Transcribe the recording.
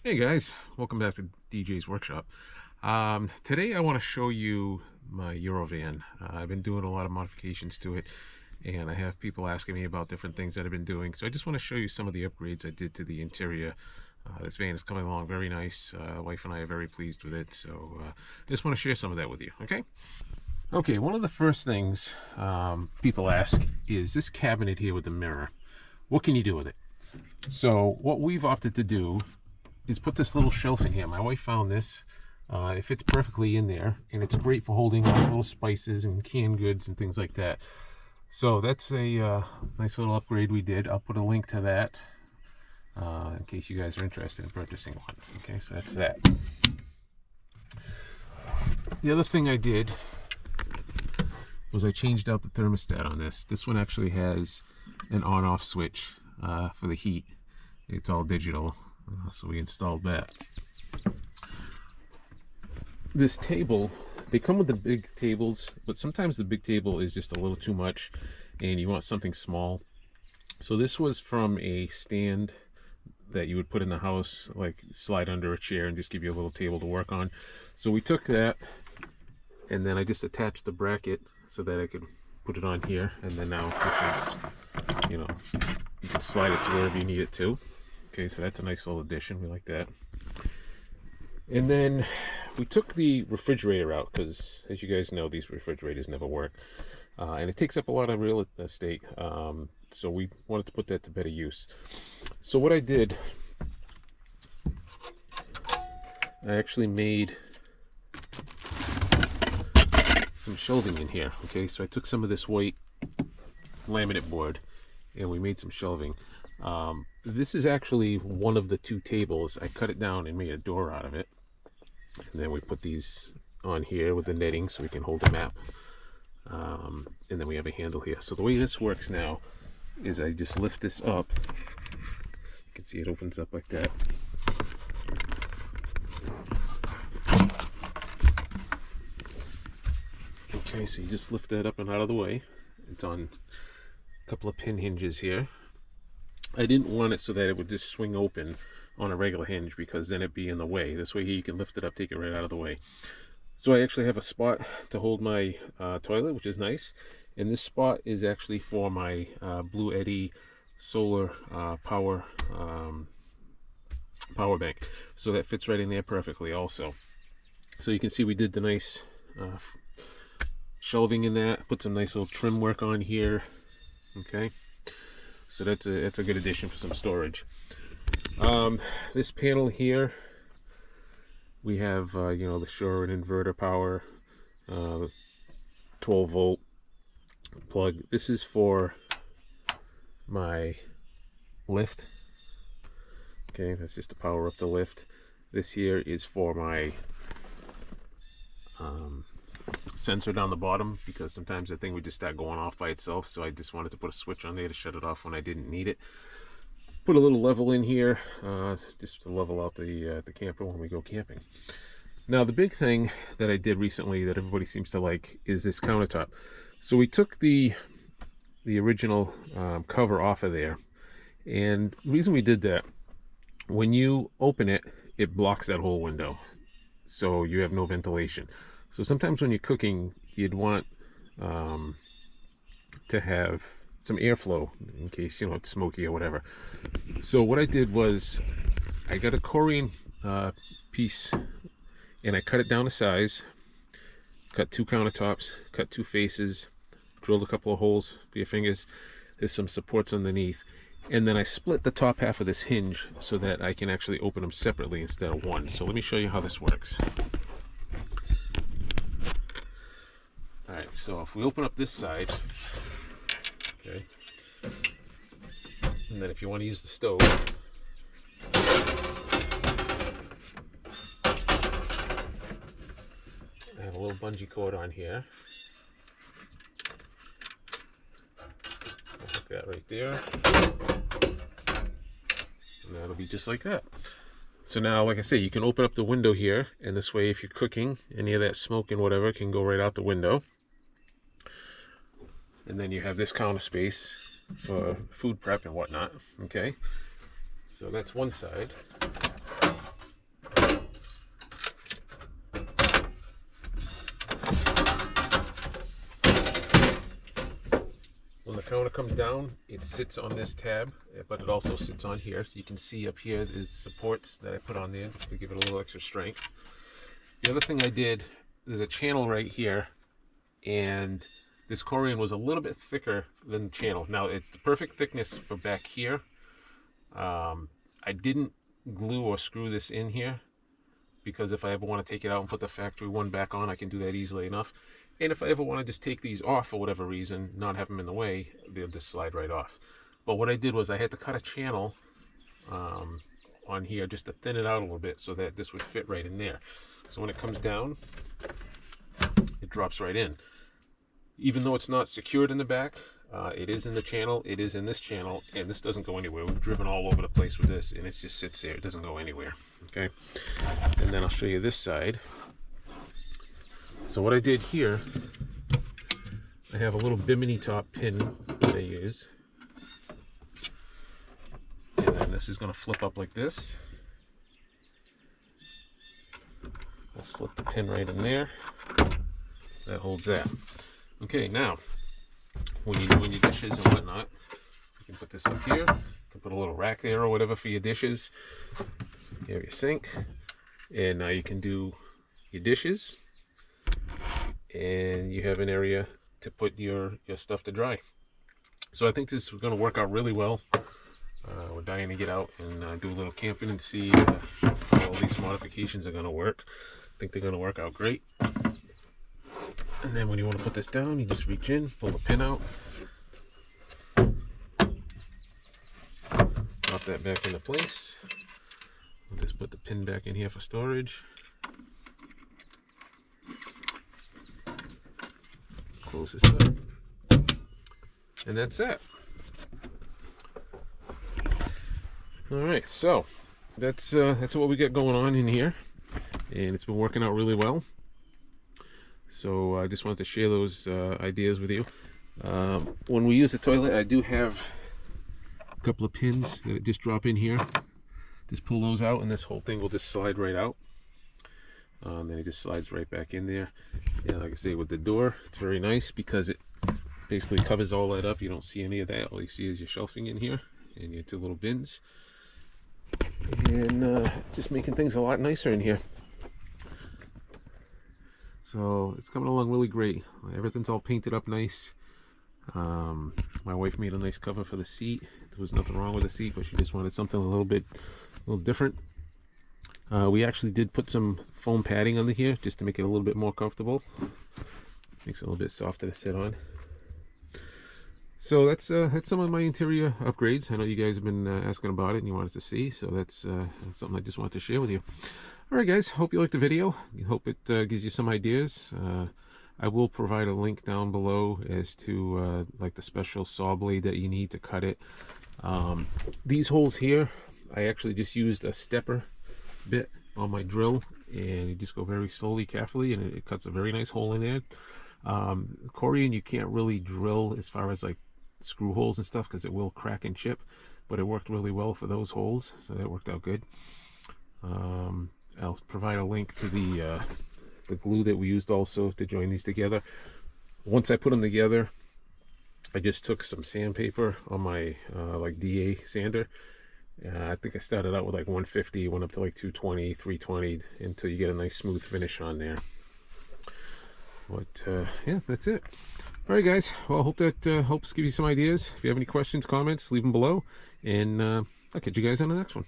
Hey guys, welcome back to DJ's Workshop. Today I want to show you my Eurovan. I've been doing a lot of modifications to it, and I have people asking me about different things that I've been doing. So I just want to show you some of the upgrades I did to the interior. This van is coming along very nice. Wife and I are very pleased with it, so I just want to share some of that with you, okay? Okay, one of the first things people ask is this cabinet here with the mirror. What can you do with it? So what we've opted to do is put this little shelf in here. My wife found this. It fits perfectly in there, and it's great for holding little spices and canned goods and things like that. So that's a nice little upgrade we did. I'll put a link to that in case you guys are interested in purchasing one. Okay, so that's that. The other thing I did was I changed out the thermostat on this. This one actually has an on-off switch for the heat. It's all digital. So we installed that. This table, they come with the big tables, but sometimes the big table is just a little too much and you want something small. So this was from a stand that you would put in the house, like slide under a chair and just give you a little table to work on. So we took that, and then I just attached the bracket so that I could put it on here, and then now this is, you can slide it to wherever you need it to. Okay, so that's a nice little addition. We like that. And then we took the refrigerator out because, as you guys know, these refrigerators never work. And it takes up a lot of real estate. So we wanted to put that to better use. So what I did, I actually made some shelving in here. Okay, so I took some of this white laminate board and we made some shelving. This is actually one of the two tables. I cut it down and made a door out of it, and then we put these on here with the netting so we can hold the map, and then we have a handle here. So the way this works now is I just lift this up. You can see it opens up like that. Okay, so you just lift that up and out of the way. It's on a couple of pin hinges here. I didn't want it so that it would just swing open on a regular hinge, because then it'd be in the way. This way here you can lift it up, take it right out of the way. So I actually have a spot to hold my toilet, which is nice. And this spot is actually for my Blue Eddy solar power bank. So that fits right in there perfectly also. So you can see we did the nice shelving in that, put some nice little trim work on here. Okay. So that's a good addition for some storage. This panel here, we have the Shure inverter power, 12 volt plug. This is for my lift. Okay, that's just to power up the lift. This here is for my sensor down the bottom, because sometimes the thing would just start going off by itself, so I just wanted to put a switch on there to shut it off when I didn't need it. Put a little level in here just to level out the camper when we go camping. Now the big thing that I did recently that everybody seems to like is this countertop. So we took the original cover off of there, and the reason we did that, when you open it, it blocks that whole window, so you have no ventilation. So sometimes when you're cooking, you'd want to have some airflow in case, it's smoky or whatever. So what I did was I got a Corian piece and I cut it down to size, cut 2 countertops, cut 2 faces, drilled a couple of holes for your fingers. There's some supports underneath. And then I split the top half of this hinge so that I can actually open them separately instead of one. So let me show you how this works. Alright, so if we open up this side, okay, and then if you want to use the stove, I have a little bungee cord on here. I'll put that right there, and that'll be just like that. So now, like I say, you can open up the window here, and this way if you're cooking, any of that smoke and whatever can go right out the window. And then you have this counter space for food prep and whatnot. Okay, so that's one side. when the counter comes down, it sits on this tab, but it also sits on here. So you can see up here there's supports that I put on there just to give it a little extra strength. The other thing I did, there's a channel right here, and this corian was a little bit thicker than the channel. Now it's the perfect thickness for back here. I didn't glue or screw this in here because if I ever want to take it out and put the factory one back on, I can do that easily enough. And if I ever want to just take these off for whatever reason, not have them in the way, they'll just slide right off. But what I did was I had to cut a channel on here just to thin it out a little bit so that this would fit right in there. So when it comes down, it drops right in. Even though it's not secured in the back, it is in the channel, it is in this channel, and this doesn't go anywhere. We've driven all over the place with this, and it just sits there. It doesn't go anywhere, okay? And then I'll show you this side. So what I did here, I have a little bimini top pin that I use. And then this is going to flip up like this. I'll slip the pin right in there. That holds that. Okay, now, when you're doing your dishes and whatnot, you can put this up here. You can put a little rack there or whatever for your dishes. You have your sink. And now you can do your dishes. And you have an area to put your stuff to dry. So I think this is going to work out really well. We're dying to get out and do a little camping and see how all these modifications are going to work. I think they're going to work out great. And then when you want to put this down, you just reach in, pull the pin out, drop that back into place. We'll just put the pin back in here for storage. Close this up, and that's that. All right, so that's what we got going on in here, and it's been working out really well. So I just wanted to share those ideas with you. When we use the toilet, I do have a couple of pins that just drop in here. Just pull those out, and this whole thing will just slide right out. Then it just slides right back in there. And like I say, with the door, it's very nice because it basically covers all that up. You don't see any of that. All you see is your shelving in here and your two little bins. And just making things a lot nicer in here. So it's coming along really great. Everything's all painted up nice. My wife made a nice cover for the seat. There was nothing wrong with the seat, but she just wanted something a little different. We actually did put some foam padding under here just to make it a little bit more comfortable. Makes it a little bit softer to sit on. So that's some of my interior upgrades. I know you guys have been asking about it and you wanted to see, so that's something I just wanted to share with you. Alright guys, hope you liked the video. I hope it gives you some ideas. I will provide a link down below as to like the special saw blade that you need to cut it. These holes here, I actually just used a stepper bit on my drill, and you just go very slowly, carefully, and it cuts a very nice hole in there. Corian you can't really drill as far as like screw holes and stuff because it will crack and chip, but it worked really well for those holes, so that worked out good. I'll provide a link to the glue that we used also to join these together. Once I put them together, I just took some sandpaper on my like DA sander. I think I started out with like 150, went up to like 220, 320 until you get a nice smooth finish on there. But yeah, that's it. All right guys, well, I hope that helps give you some ideas. If you have any questions, comments, leave them below, and I'll catch you guys on the next one.